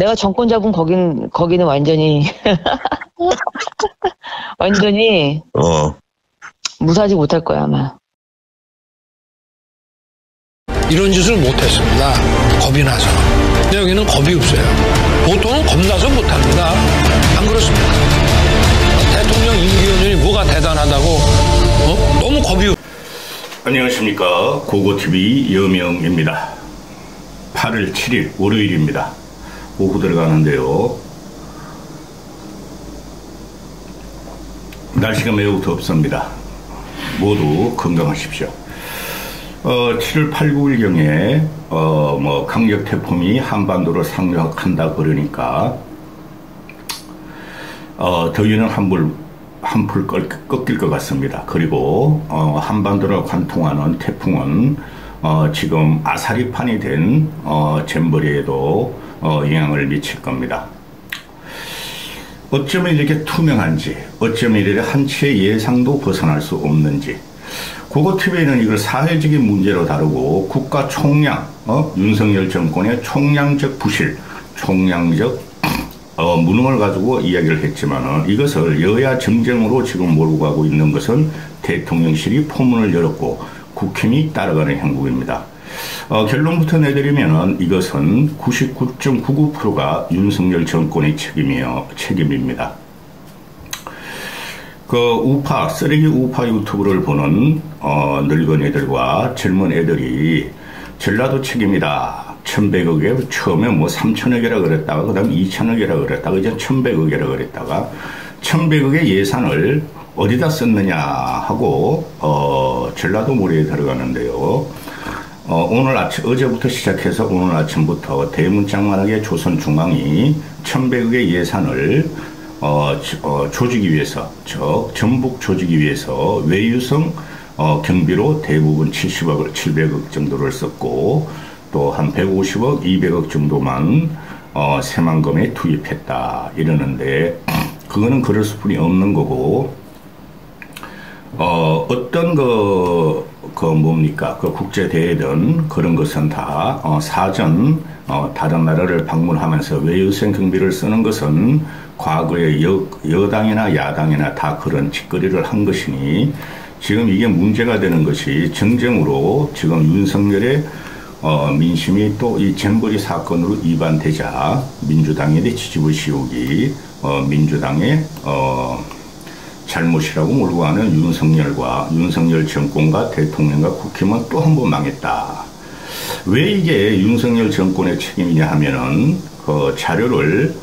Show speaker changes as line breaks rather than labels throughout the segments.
내가 정권 잡은 거기는 완전히 완전히 무사하지 못할 거야 아마.
이런 짓을 못했습니다. 겁이 나서. 근데 여기는 겁이 없어요. 보통은 겁나서 못합니다. 안 그렇습니까? 대통령 임기연전이 뭐가 대단하다고 너무 겁이 없어요.
안녕하십니까. 고고TV 여명입니다. 8월 7일 월요일입니다. 오후 들어가는데요. 날씨가 매우 덥습니다. 모두 건강하십시오. 7월 8, 9일경에 강력 태풍이 한반도를 상륙한다 그러니까 더위는 한풀 꺾일 것 같습니다. 그리고 한반도를 관통하는 태풍은 지금 아사리판이 된 잼버리에도 영향을 미칠 겁니다. 어쩌면 이렇게 투명한지, 어쩌면 이렇게 한치의 예상도 벗어날 수 없는지, 고고TV는 이걸 사회적인 문제로 다루고 국가 총량, 윤석열 정권의 총량적 부실, 총량적 무능을 가지고 이야기를 했지만은 이것을 여야 정쟁으로 지금 몰고 가고 있는 것은 대통령실이 포문을 열었고 국힘이 따라가는 형국입니다. 결론부터 내드리면은 이것은 99.99%가 윤석열 정권의 책임입니다. 쓰레기 우파 유튜브를 보는 늙은이들과 젊은 애들이 전라도 책임이다. 1100억에 처음에 3000억이라 그랬다가 그 다음 2000억이라 그랬다가 이제 1100억이라 그랬다가 1100억의 예산을 어디다 썼느냐 하고 전라도 몰이에 들어가는데요. 어제부터 시작해서 오늘 아침부터 대문짝만하게 조선중앙이 1100억의 예산을 조지기 위해서, 전북 조지기 위해서 외유성 경비로 대부분 700억 정도를 썼고 또 한 150억, 200억 정도만 새만금에 투입했다 이러는데 그거는 그럴 수뿐이 없는 거고 어떤 국제대회든 그런 것은 다 사전 다른 나라를 방문하면서 외유성 경비를 쓰는 것은 과거에 여당이나 야당이나 다 그런 짓거리를 한 것이니 지금 이게 문제가 되는 것이 정쟁으로 지금 윤석열의 민심이 또 이 잼버리 사건으로 위반되자 민주당에 대해 뒤집어 씌우기 민주당의 잘못이라고 몰고 가는 윤석열 정권과 대통령과 국힘은 또 한 번 망했다. 왜 이게 윤석열 정권의 책임이냐 하면은 자료를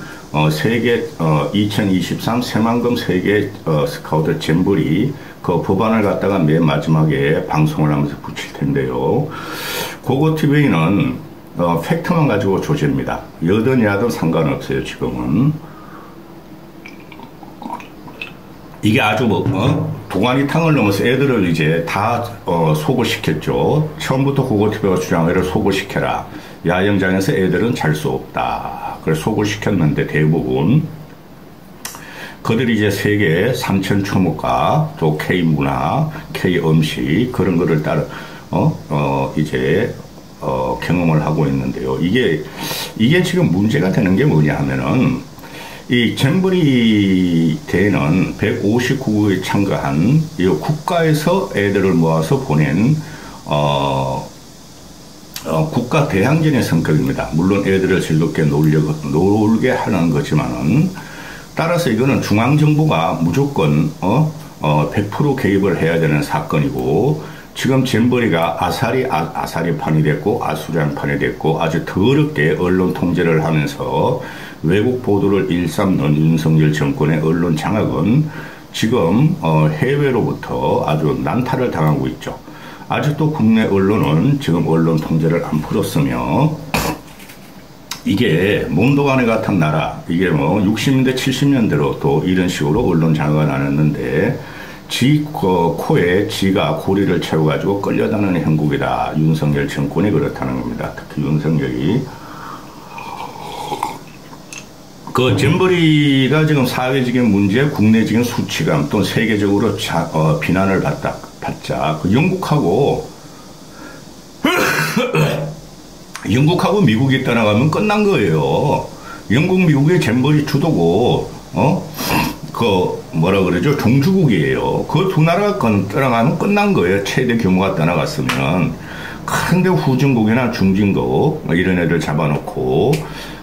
세계 2023 새만금 세계 스카우트 잼버리 법안을 갖다가 맨 마지막에 방송을 하면서 붙일 텐데요. 고고TV는 팩트만 가지고 조제입니다. 여든 야든 상관없어요. 지금은 이게 아주 도가니탕을 넘어서 애들을 이제 다 소고시켰죠. 처음부터 고고TV가 주장을 소고시켜라. 야영장에서 애들은 잘 수 없다. 그래서 소고시켰는데 대부분 그들이 이제 세계 삼천초목과 또 K문화, K음식 그런 거를 따라 경험을 하고 있는데요. 이게 지금 문제가 되는 게 뭐냐 하면은 이 잼버리 대회는 159국에 참가한 이 국가에서 애들을 모아서 보낸 국가 대항전의 성격입니다. 물론 애들을 즐겁게 놀게 하는 거지만은 따라서 이거는 중앙정부가 무조건 100% 개입을 해야 되는 사건이고 지금 잼버리가 아사리판이 됐고 아수리판이 됐고 아주 더럽게 언론 통제를 하면서 외국 보도를 일삼는 윤석열 정권의 언론 장악은 지금 해외로부터 아주 난타를 당하고 있죠. 아직도 국내 언론은 지금 언론 통제를 안 풀었으며 이게 몬도가네 같은 나라 이게 60년대 70년대로 또 이런 식으로 언론 장악을 안 했는데 코에 지가 고리를 채워가지고 끌려다니는 형국이다. 윤석열 정권이 그렇다는 겁니다. 특히 윤석열이 잼버리가 지금 사회적인 문제, 국내적인 수치감 또 세계적으로 비난을 받자 영국하고 미국이 떠나가면 끝난 거예요. 영국, 미국의 잼버리 주도고, 뭐라 그러죠? 종주국이에요. 그 두 나라가 떠나가면 끝난 거예요. 최대 규모가 떠나갔으면. 근데 후진국이나 중진국, 이런 애들 잡아놓고,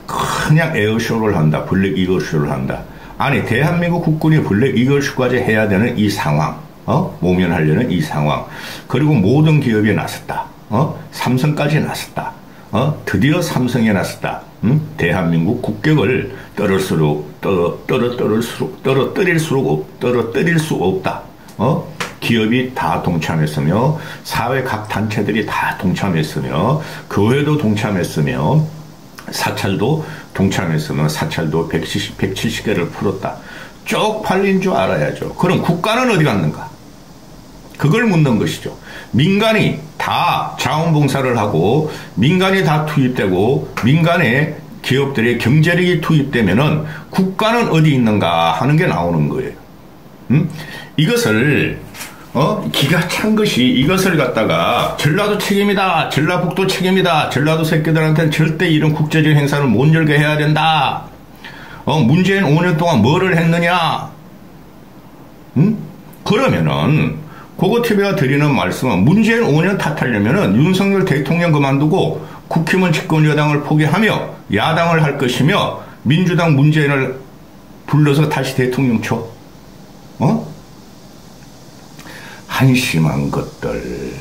그냥 에어쇼를 한다. 블랙 이글쇼를 한다. 아니, 대한민국 국군이 블랙 이글쇼까지 해야 되는 이 상황, 모면하려는 이 상황. 그리고 모든 기업이 나섰다. 삼성까지 나섰다. 드디어 삼성에 나섰다. 대한민국 국격을 떨어뜨릴 수 없다. 기업이 다 동참했으며, 사회 각 단체들이 다 동참했으며, 교회도 동참했으며, 사찰도 동참했으며, 사찰도 170개를 풀었다. 쪽팔린 줄 알아야죠. 그럼 국가는 어디 갔는가? 그걸 묻는 것이죠. 민간이 다 자원봉사를 하고, 민간이 다 투입되고, 민간의 기업들의 경제력이 투입되면은 국가는 어디 있는가 하는 게 나오는 거예요. 이것을, 기가 찬 것이 이것을 갖다가 전라도 책임이다, 전라북도 책임이다, 전라도 새끼들한테는 절대 이런 국제적 행사를 못 열게 해야 된다. 문재인 5년 동안 뭐를 했느냐? 그러면은, 고고TV가 드리는 말씀은 문재인 5년 탓하려면은 윤석열 대통령 그만두고 국힘은 집권 여당을 포기하며 야당을 할 것이며 민주당 문재인을 불러서 다시 대통령 쳐. 한심한 것들.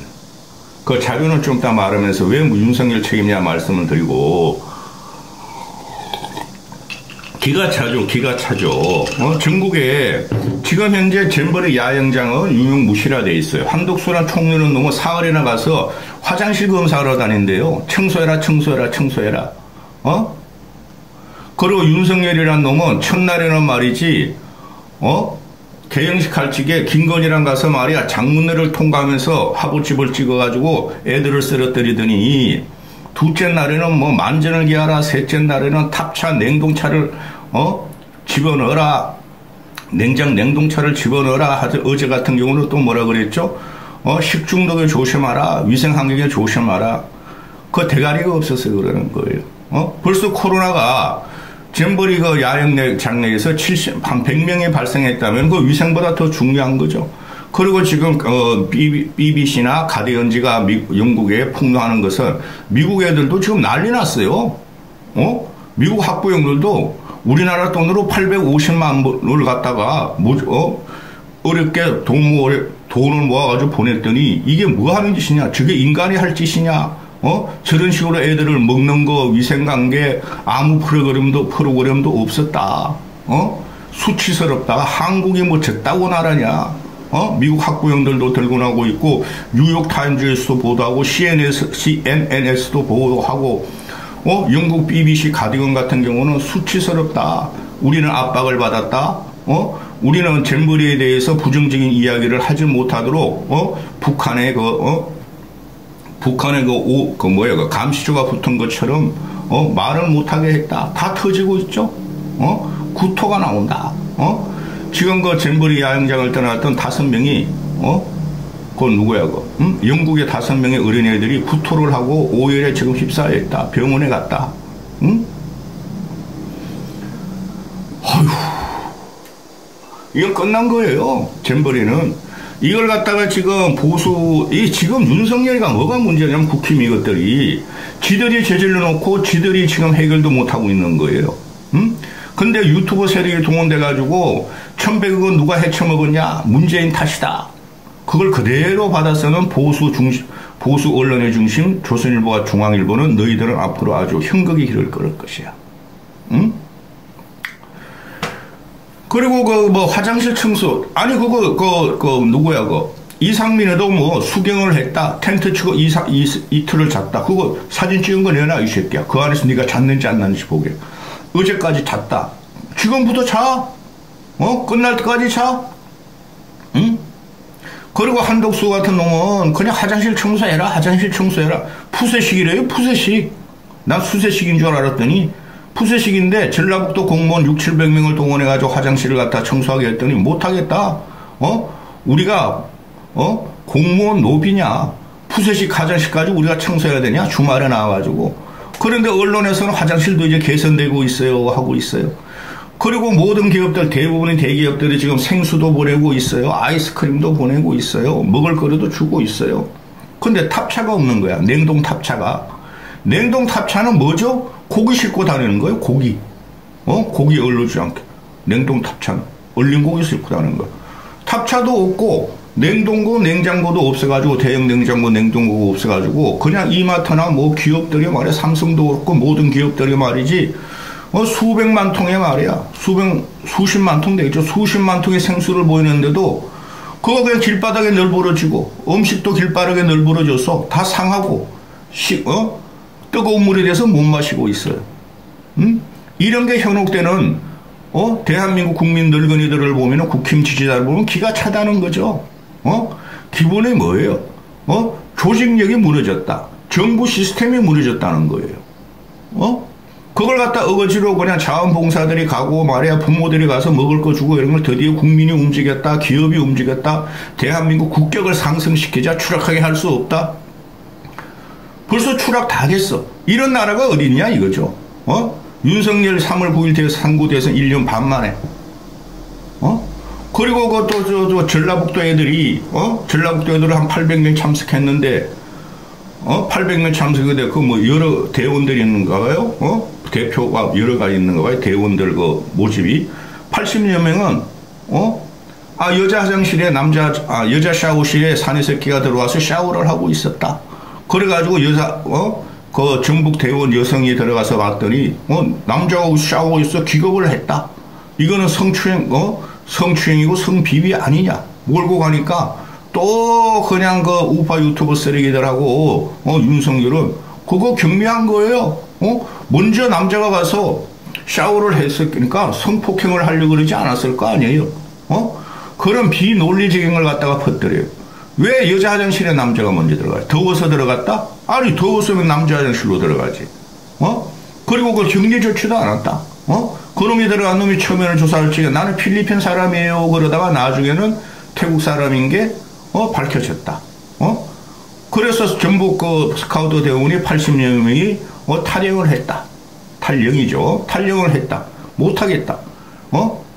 그 자료는 좀 이따 말하면서 왜 윤석열 책임이냐 말씀을 드리고, 기가 차죠. 전국에 지금 현재 잼버리 야영장은 유명무실화되어 있어요. 한독수란 총리는 놈은 사흘이나 가서 화장실 검사하러 다닌대요. 청소해라. 그리고 윤석열이란 놈은 첫날에는 말이지, 개영식 할 적에 김건희랑 가서 말이야, 장문회를 통과하면서 화보집을 찍어가지고 애들을 쓰러뜨리더니, 둘째 날에는 뭐 만전을 기하라, 셋째 날에는 탑차 냉동차를 집어넣어라, 냉동차를 집어넣어라 하죠. 어제 같은 경우는 또 뭐라 그랬죠? 식중독에 조심하라, 위생환경에 조심하라. 그 대가리가 없어서 그러는 거예요. 벌써 코로나가 잼버리 그 야영장 내에서 한 100명이 발생했다면 그 위생보다 더 중요한 거죠. 그리고 지금 BBC나 가디언지가 영국에 폭로하는 것은 미국 애들도 지금 난리 났어요. 미국 학부형들도 우리나라 돈으로 850만 원을 갖다가 어렵게 돈을 모아가지고 보냈더니 이게 뭐 하는 짓이냐? 저게 인간이 할 짓이냐? 저런 식으로 애들을 먹는 거, 위생관계 아무 프로그램도 없었다. 수치스럽다. 한국이 뭐 적다고 나라냐? 미국 학부형들도 들고 나오고 있고, 뉴욕타임즈에서도 보도하고, CNN에서도 보도하고, 영국 BBC 가디건 같은 경우는 수치스럽다. 우리는 압박을 받았다. 우리는 잼버리에 대해서 부정적인 이야기를 하지 못하도록, 북한의 감시조가 붙은 것처럼, 말을 못하게 했다. 다 터지고 있죠? 구토가 나온다. 지금 그 잼버리 야영장을 떠났던 5명이, 그건 누구야, 영국의 5명의 어린애들이 구토를 하고 오열에 지금 휩싸여 있다. 병원에 갔다. 어휴. 이건 끝난 거예요. 잼버리는. 이걸 갖다가 지금 지금 윤석열이가 뭐가 문제냐면 국힘 이것들이 지들이 저질러 놓고 지들이 지금 해결도 못하고 있는 거예요. 근데 유튜브 세력이 동원돼가지고 1100억은 누가 헤쳐먹었냐? 문재인 탓이다. 그걸 그대로 받아서는 보수 언론의 중심 조선일보와 중앙일보는 너희들은 앞으로 아주 형극의 길을 걸을 것이야. 그리고 화장실 청소, 아니 누구야 이상민에도 뭐 수경을 했다, 텐트 치고 이틀을 잤다. 그거 사진 찍은 거 내놔 이 새끼야. 그 안에서 네가 잤는지 안 잤는지 보게. 어제까지 잤다. 지금부터 자. 끝날 때까지 자. 그리고 한독수 같은 놈은 그냥 화장실 청소해라. 푸세식이래요. 푸세식. 난 수세식인 줄 알았더니 푸세식인데 전라북도 공무원 600~700명을 동원해가지고 화장실을 갖다 청소하게 했더니 못하겠다. 우리가 공무원 노비냐. 푸세식 화장실까지 우리가 청소해야 되냐. 주말에 나와가지고. 그런데 언론에서는 화장실도 이제 개선되고 있어요. 하고 있어요. 그리고 모든 기업들, 대부분의 대기업들이 지금 생수도 보내고 있어요. 아이스크림도 보내고 있어요. 먹을 거리도 주고 있어요. 근데 탑차가 없는 거야. 냉동 탑차가. 냉동 탑차는 뭐죠? 고기 싣고 다니는 거예요. 고기. 고기 얼르지 않게. 냉동 탑차는. 얼린 고기 싣고 다니는 거야. 탑차도 없고 냉동고 냉장고도 없어가지고 대형 냉장고 냉동고가 없어가지고 그냥 이마트나 뭐 기업들이 말이야. 삼성도 없고 모든 기업들이 말이지 수백만 통의 말이야. 수십만 통 되겠죠. 수십만 통의 생수를 보이는데도 그거 그냥 길바닥에 널브러지고 음식도 길바닥에 널브러져서 다 상하고 뜨거운 물이 돼서 못 마시고 있어요. 이런 게 현혹되는 대한민국 국민 늙은이들을 보면 국힘 지지자를 보면 기가 차다는 거죠. 기본이 뭐예요? 조직력이 무너졌다. 정부 시스템이 무너졌다는 거예요. 그걸 갖다 어거지로 그냥 자원봉사들이 가고 말이야 부모들이 가서 먹을 거 주고 이런 걸 드디어 국민이 움직였다. 기업이 움직였다. 대한민국 국격을 상승시키자 추락하게 할 수 없다. 벌써 추락 다 됐어. 이런 나라가 어디 있냐 이거죠. 윤석열 3월 9일 상고대선 1년 반 만에. 그리고 그또 전라북도 애들이 전라북도 애들 한 800명 참석했는데 800명 참석인데 그 뭐 여러 대원들이 있는가 봐요. 대표가 여러 가지 있는가 봐요. 대원들 그 모집이 80여 명은 여자 화장실에 여자 샤워실에 사내새끼가 들어와서 샤워를 하고 있었다. 그래가지고 그 전북 대원 여성이 들어가서 봤더니 남자가 샤워해서 기겁을 했다. 이거는 성추행이고 성비비 아니냐. 몰고 가니까 또 그냥 그 우파 유튜브 쓰레기들하고 윤석열은 그거 경미한 거예요. 먼저 남자가 가서 샤워를 했으니까 성폭행을 하려고 그러지 않았을 거 아니에요. 그런 비논리적인 걸 갖다가 퍼뜨려요. 왜 여자 화장실에 남자가 먼저 들어가요? 더워서 들어갔다? 아니 더웠으면 남자 화장실로 들어가지. 그리고 그 격리 조치도 않았다. 그놈이 들어간 놈이 처음에는 조사를 찍어 나는 필리핀 사람이에요. 그러다가 나중에는 태국 사람인 게 밝혀졌다. 그래서 전북 그 스카우트 대원이 80여 명이 탈영을 했다. 탈영이죠. 탈영을 했다. 못하겠다.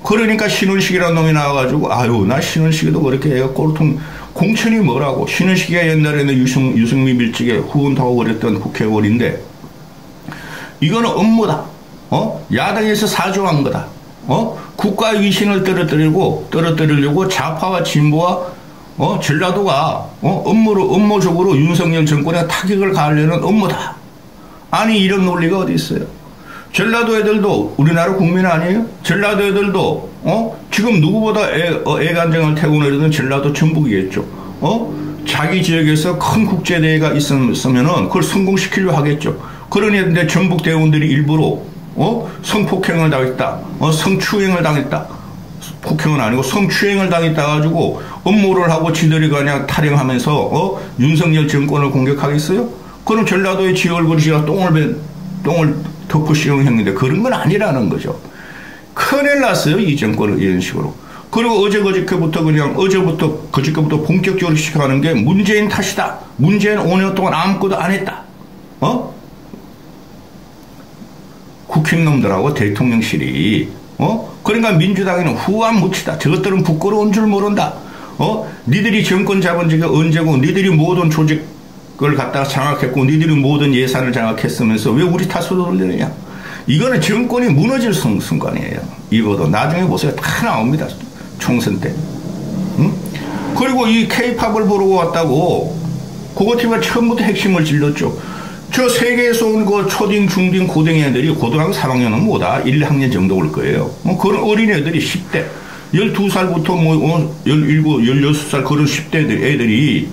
그러니까 신원식이라는 놈이 나와가지고 아유 나 신원식이도 그렇게 해요. 꼴통 공천이 뭐라고. 신원식이가 옛날에는 유승미 밀직에 후원하고 그랬던 국회의원인데 이거는 업무다. 야당에서 사주한 거다. 국가의 위신을 떨어뜨리려고 좌파와 진보와 전라도가 업무적으로 윤석열 정권에 타격을 가하려는 업무다. 아니 이런 논리가 어디 있어요? 전라도 애들도 우리나라 국민 아니에요? 전라도 애들도 지금 누구보다 애간장을 태우고 내리던 전라도 전북이겠죠. 자기 지역에서 큰 국제대회가 있으면은 그걸 성공시키려 하겠죠. 그러는데 전북 대원들이 일부러 성폭행을 당했다. 성추행을 당했다. 폭행은 아니고 성추행을 당했다 가지고 업무를 하고 지들이 그냥 탈영하면서 윤석열 정권을 공격하겠어요? 그럼 전라도의 지 얼굴이 똥을 덮어 씌우는 행위인데 그런 건 아니라는 거죠. 큰일 났어요. 이 정권은 이런 식으로. 그리고 그저께부터 본격적으로 시작하는 게 문재인 탓이다. 문재인 5년 동안 아무것도 안 했다. 국힘놈들하고 대통령실이 그러니까 민주당에는 후한 묻히다. 저것들은 부끄러운 줄 모른다. 니들이 정권 잡은 지가 언제고 니들이 모든 조직을 갖다가 장악했고 니들이 모든 예산을 장악했으면서 왜 우리 탓으로 돌리느냐. 이거는 정권이 무너질 순간이에요. 이거도 나중에 보세요. 다 나옵니다. 총선 때. 그리고 이 K-팝을 보러 왔다고 고고TV가 처음부터 핵심을 찔렀죠. 저 세계에서 온 그 초딩, 중딩, 고등 애들이 고등학교 3학년은 뭐다? 1학년 정도 올 거예요. 그런 어린애들이 10대, 12살부터 17, 16살 그런 10대 애들이,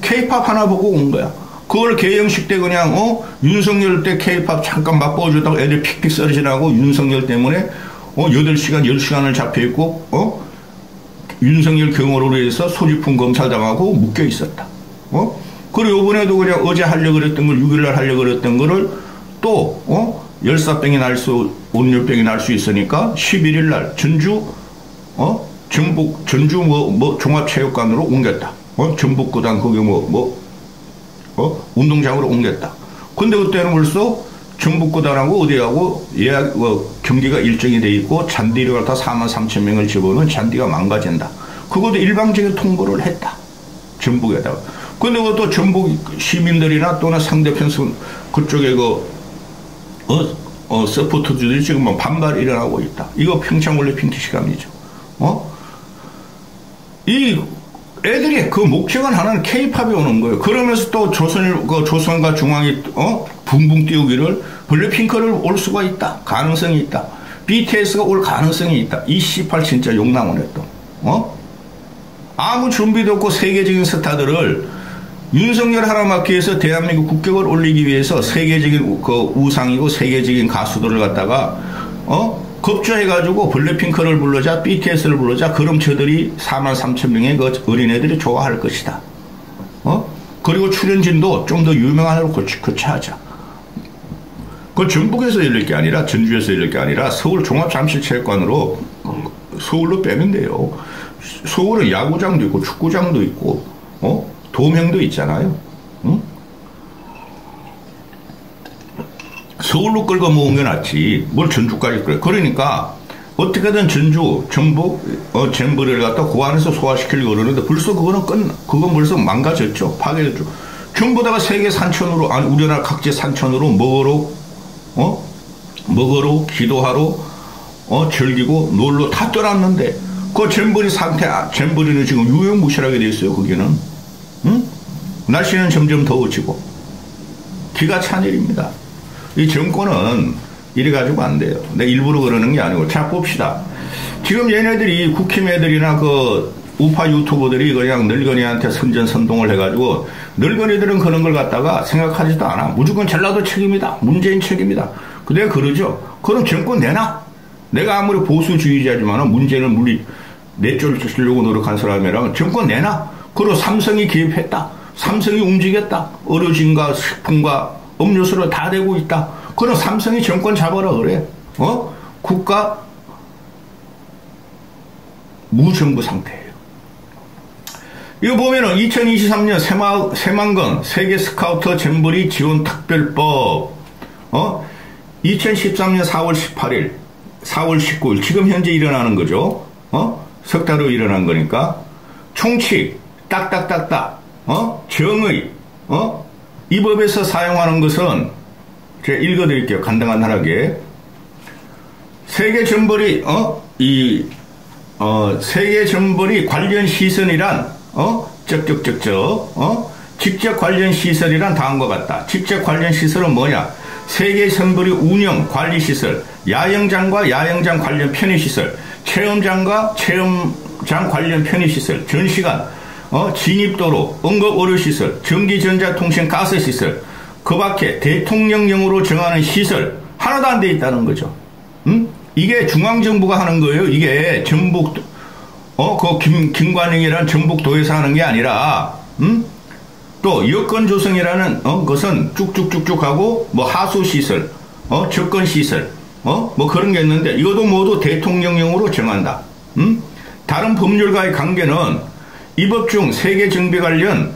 K-팝 하나 보고 온 거야. 그걸 개영식 때 그냥, 윤석열 때 K-팝 잠깐 맛보여주다가 애들 픽픽 썰어지나고 윤석열 때문에, 8시간, 10시간을 잡혀있고, 윤석열 경호로 해서 소지품 검찰당하고 묶여 있었다. 그리고 이번에도 그냥 어제 하려고 그랬던 걸 6일날 하려고 그랬던 거를 또 열사병이 온열병이 날 수 있으니까 11일날 전주 종합체육관으로 옮겼다. 전북구단 거기 운동장으로 옮겼다. 근데 그때는 벌써 전북구단하고 어디하고 예약 경기가 일정이 돼 있고 잔디를 갖다 43,000명을 집어넣은 잔디가 망가진다. 그것도 일방적인 통보를 했다. 전북에다가. 근데 그것도 전북 시민들이나 또는 상대편 그쪽에 서포터들이 지금 뭐 반발이 일어나고 있다. 이거 평창 올림픽 시간이죠. 이 애들이 그 목적은 하나는 K-팝이 오는 거예요. 그러면서 또 조선과 중앙이 붕붕 띄우기를 블랙핑크를 올 수가 있다. 가능성이 있다. BTS가 올 가능성이 있다. 이 C8 진짜 용나무네 또. 아무 준비도 없고 세계적인 스타들을 윤석열 하나맞기 위해서 대한민국 국격을 올리기 위해서 세계적인 그 우상이고 세계적인 가수들을 갖다가 급조해가지고 블랙핑크를 불러자 BTS를 불러자 그럼 저들이 43,000명의 그 어린애들이 좋아할 것이다. 그리고 출연진도 좀 더 유명한 애로 교체하자. 그 전북에서 열릴 게 아니라 전주에서 열릴 게 아니라 서울 종합잠실체육관으로 서울로 빼면 돼요. 서울은 야구장도 있고 축구장도 있고 도명도 있잖아요. 응? 서울로 끌고 모은 게 낫지 뭘 전주까지 그래. 그러니까 어떻게든 전주 전북 잼버리를 갖다 그 안에서 소화시키려고 그러는데 벌써 그건 벌써 망가졌죠. 파괴됐죠. 전부 다가 세계 산천으로 아니 우리나라 각지 산천으로 먹으러 기도하러 즐기고 놀러 다 떠났는데 그 잼버리 잼버리는 지금 유명무실하게 돼 있어요. 거기는. 응? 날씨는 점점 더워지고 기가 찬 일입니다. 이 정권은 이래 가지고 안 돼요. 내가 일부러 그러는 게 아니고. 자, 봅시다. 지금 얘네들이 국힘애들이나 그 우파 유튜버들이 그냥 늙은이한테 선전선동을 해가지고 늙은이들은 그런 걸 갖다가 생각하지도 않아. 무조건 전라도 책임이다. 문재인 책임이다. 내가 그러죠. 그럼 정권 내놔. 내가 아무리 보수주의자지만 문재인을 내쫓으려고 노력한 사람이라면 정권 내놔. 그리고 삼성이 개입했다. 삼성이 움직였다. 어르신과 식품과 음료수를 다 대고 있다. 그럼 삼성이 정권 잡아라 그래. 국가 무정부 상태예요. 이거 보면은 2023년 새만금 세계 스카우터 잼버리 지원 특별법 2013년 4월 18일 4월 19일 지금 현재 일어나는 거죠. 석 달 후 일어난 거니까 총칙 딱딱딱딱 정의 이 법에서 사용하는 것은 제가 읽어드릴게요. 간단하게 세계 잼버리 세계 잼버리 관련 시설이란 직접 관련 시설이란 다음과 같다. 직접 관련 시설은 뭐냐? 세계 잼버리 운영 관리 시설, 야영장과 야영장 관련 편의 시설, 체험장과 체험장 관련 편의 시설, 전시관, 진입도로, 응급의료시설, 전기전자통신 가스시설, 그 밖에 대통령령으로 정하는 시설 하나도 안 돼 있다는 거죠. 이게 중앙정부가 하는 거예요. 이게 전북 김관영이라는 전북도에서 하는 게 아니라 또 여건 조성이라는 것은 쭉쭉쭉쭉 하고 뭐 하수시설, 접근시설 뭐 그런 게 있는데 이것도 모두 대통령령으로 정한다. 다른 법률과의 관계는 이 법 중 세계 정비 관련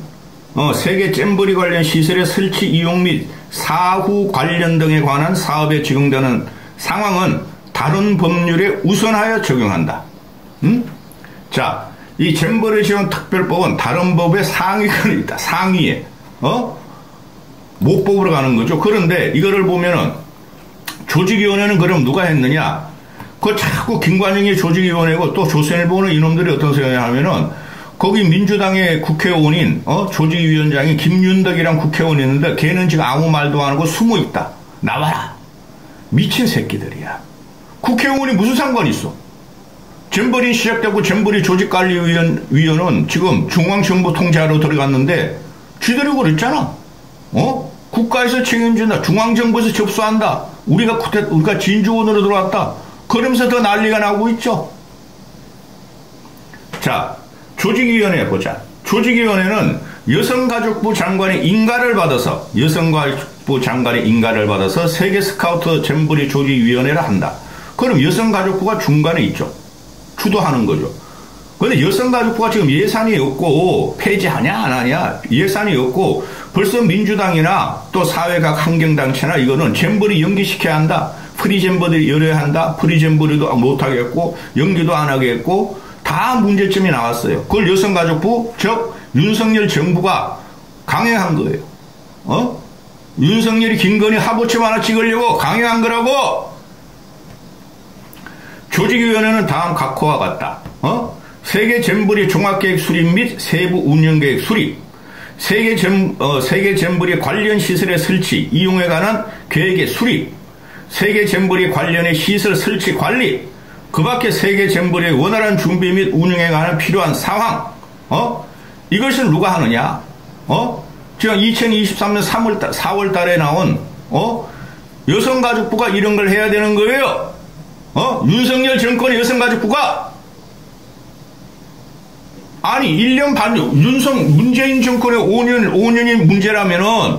세계 잼버리 관련 시설의 설치 이용 및 사후 관련 등에 관한 사업에 적용되는 상황은 다른 법률에 우선하여 적용한다. 자, 이 잼버리 지원 특별법은 다른 법의 상위권에 있다. 상위에 모법으로 가는 거죠. 그런데 이거를 보면은 조직위원회는 그럼 누가 했느냐? 그거 자꾸 김관영이 조직위원회고 또 조선일보는 이놈들이 어떤 생각을 하면은 거기 민주당의 국회의원인 조직위원장이 김윤덕이랑 국회의원이 있는데 걔는 지금 아무 말도 안 하고 숨어 있다. 나와라. 미친 새끼들이야. 국회의원이 무슨 상관이 있어? 잼버리 시작되고 잼버리 조직관리위원은 지금 중앙정부 통제하러 들어갔는데 쥐들이 그랬잖아. 국가에서 책임진다. 중앙정부에서 접수한다. 우리가 진주원으로 들어왔다. 그러면서 더 난리가 나고 있죠. 자, 조직위원회 보자. 조직위원회는 여성가족부 장관의 인가를 받아서 세계 스카우트 잼버리 조직위원회를 한다. 그럼 여성가족부가 중간에 있죠. 주도하는 거죠. 그런데 여성가족부가 지금 예산이 없고 폐지하냐 안 하냐 예산이 없고 벌써 민주당이나 또 사회 각 환경단체나 이거는 잼버리 연기시켜야 한다. 프리잼버리 열어야 한다. 프리잼버리도 못하겠고 연기도 안 하겠고 다 문제점이 나왔어요. 그걸 여성가족부 즉 윤석열 정부가 강행한 거예요. 윤석열이 김건희 합오점 하나 찍으려고 강행한 거라고. 조직위원회는 다음 각호와 같다. 세계 잼버리 종합계획 수립 및 세부 운영계획 수립, 세계 잼버리 관련 시설의 설치, 이용에 관한 계획의 수립, 세계 잼버리 관련의 시설 설치 관리, 그 밖에 세계 잼버리의 원활한 준비 및 운영에 관한 필요한 상황, 이것을 누가 하느냐? 지금 2023년 4월 달에 나온, 여성가족부가 이런 걸 해야 되는 거예요. 윤석열 정권의 여성가족부가 아니 1년 반 문재인 정권의 5년이 문제라면은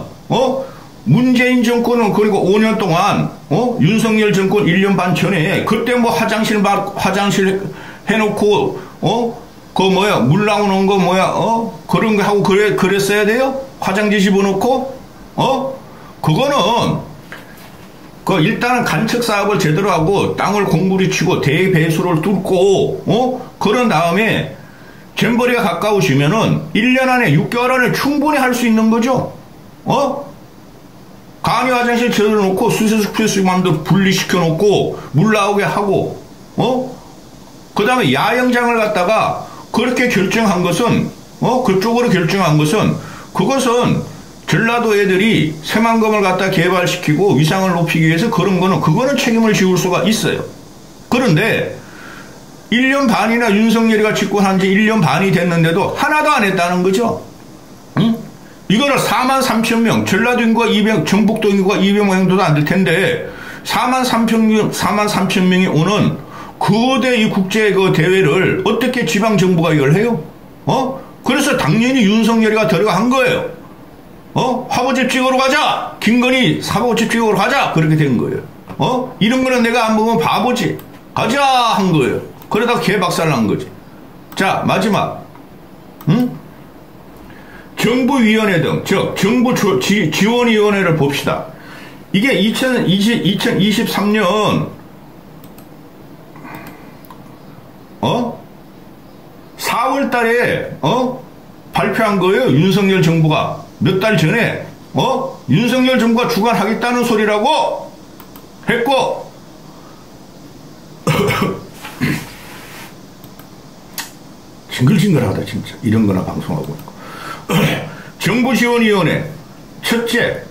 문재인 정권은 그리고 5년 동안 윤석열 정권 1년 반 전에 그때 뭐 화장실 해놓고 그 뭐야 물 나오는 거 뭐야 그런 거 하고 그랬어야 돼요? 화장지 집어넣고 그거는 일단은 간척 사업을 제대로 하고 땅을 공구리 치고 대배수를 뚫고 그런 다음에 잼버리가 가까우시면은 1년 안에 6개월 안에 충분히 할 수 있는 거죠. 간이 화장실 제대로 놓고 수세식 필수만도 분리시켜 놓고 물 나오게 하고 그 다음에 야영장을 갖다가 그렇게 결정한 것은 그쪽으로 결정한 것은 그것은 전라도 애들이 새만금을 갖다 개발시키고 위상을 높이기 위해서 그거는 책임을 지울 수가 있어요. 그런데 1년 반이나 윤석열이가 집권한 지 1년 반이 됐는데도 하나도 안 했다는 거죠. 이거를 43,000명, 전라도 인구가 전북도 인구가 200명도 안 될 텐데 43,000명이 오는 거대 이 국제 그 대회를 어떻게 지방 정부가 이걸 해요? 그래서 당연히 윤석열이가 들어간 거예요. 화보집 찍으러 가자. 김건희 화보집 찍으러 가자. 그렇게 된 거예요. 이런 거는 내가 안 보면 바보지. 가자 한 거예요. 그러다가 개박살난 거지. 자, 마지막. 정부위원회 등, 즉 정부 지원위원회를 봅시다. 이게 2023년 4월 달에 발표한 거예요. 윤석열 정부가 몇 달 전에 윤석열 정부가 주관하겠다는 소리라고 했고 징글징글하다 진짜. 이런 거나 방송하고 있고. 정부지원위원회 첫째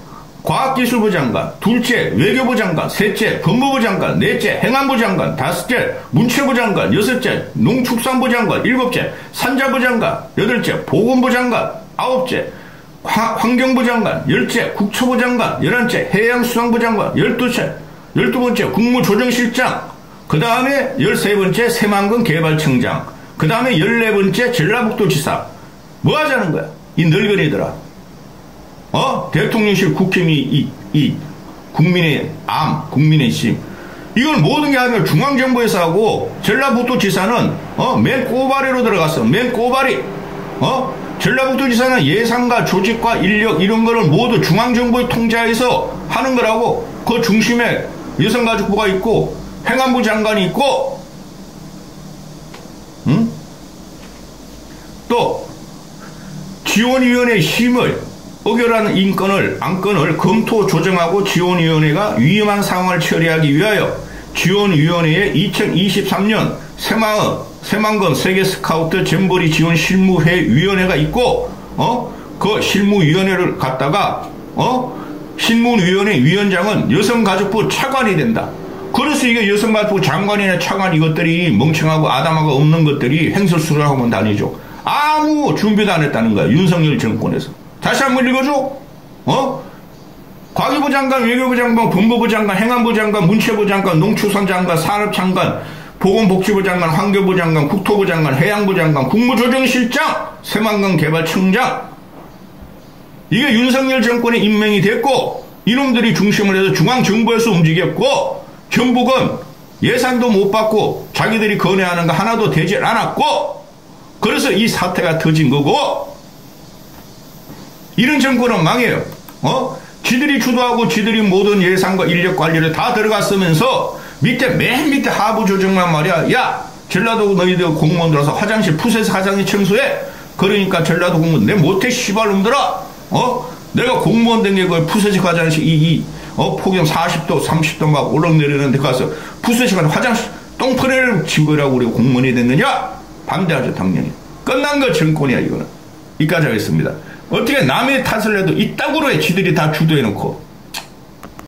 과학기술부 장관, 둘째 외교부 장관, 셋째 법무부 장관, 넷째 행안부 장관, 다섯째 문체부 장관, 여섯째 농축산부 장관, 일곱째 산자부 장관, 여덟째 보건부 장관, 아홉째 환경부 장관, 열째 국토부 장관, 열한째 해양수산부 장관, 열두번째 국무조정실장, 그 다음에 13번째 새만금 개발청장, 그 다음에 14번째 전라북도지사. 뭐 하자는 거야? 이 늙은이들아. 대통령실 국힘이 이 국민의 국민의 심. 이걸 모든 게 아니라 중앙정부에서 하고 전라북도지사는 맨 꼬바리로 들어갔어. 맨 꼬바리. 전라북도지사는 예산과 조직과 인력 이런 거를 모두 중앙정부의 통제하에서 하는 거라고. 그 중심에 여성가족부가 있고 행안부 장관이 있고 또 지원위원회 심을 의결한 안건을 검토 조정하고 지원위원회가 위험한 상황을 처리하기 위하여 지원위원회에 2023년 새만금 세계스카우트 잼버리 지원 실무회 위원회가 있고 그 실무위원회를 갖다가 실무위원회 위원장은 여성가족부 차관이 된다. 그래서 이게 여성가족부 장관이나 차관 이것들이 멍청하고 아담하고 없는 것들이 행설수설하고 다니죠. 아무 준비도 안 했다는 거야. 윤석열 정권에서. 다시 한번 읽어줘. 과기부 장관, 외교부 장관, 법무부 장관, 행안부 장관, 문체부 장관, 농축산 장관, 산업장관, 보건복지부 장관, 환경부 장관, 국토부 장관, 해양부 장관, 국무조정실장, 새만금 개발청장. 이게 윤석열 정권에 임명이 됐고 이놈들이 중심을 해서 중앙정부에서 움직였고 경북은 예산도 못 받고 자기들이 건의하는 거 하나도 되질 않았고 그래서 이 사태가 터진 거고 이런 정권은 망해요. 지들이 주도하고 지들이 모든 예산과 인력 관리를 다 들어갔으면서 맨 밑에 하부 조정만 말이야. 야, 전라도 너희들 공무원 들어서 화장실 푸세스 화장실 청소해. 그러니까 전라도 공무원 내 못해 씨발놈들아. 내가 공무원 된 게 그 푸세스 화장실 폭염 40도 30도 막 오르내리는 데 가서 푸세스 화장실 똥퍼레를 치고라고 우리가 공무원이 됐느냐? 반대하죠 당연히. 끝난 거 정권이야 이거는. 이까지 하겠습니다. 어떻게 남의 탓을 해도 이따구로 해 지들이 다 주도해놓고.